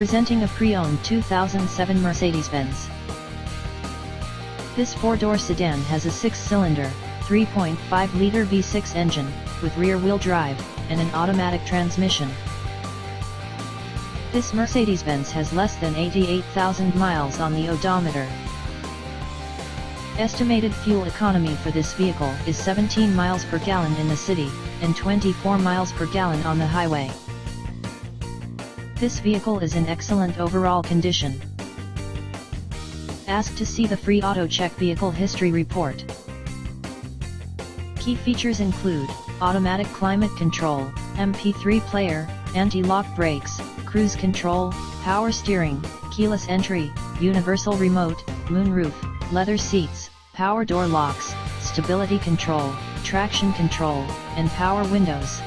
Presenting a pre-owned 2007 Mercedes-Benz. This four-door sedan has a six-cylinder, 3.5-liter V6 engine, with rear-wheel drive, and an automatic transmission. This Mercedes-Benz has less than 88,000 miles on the odometer. Estimated fuel economy for this vehicle is 17 miles per gallon in the city, and 24 miles per gallon on the highway. This vehicle is in excellent overall condition. Ask to see the free AutoCheck Vehicle History Report. Key features include automatic climate control, MP3 player, anti-lock brakes, cruise control, power steering, keyless entry, universal remote, moonroof, leather seats, power door locks, stability control, traction control, and power windows.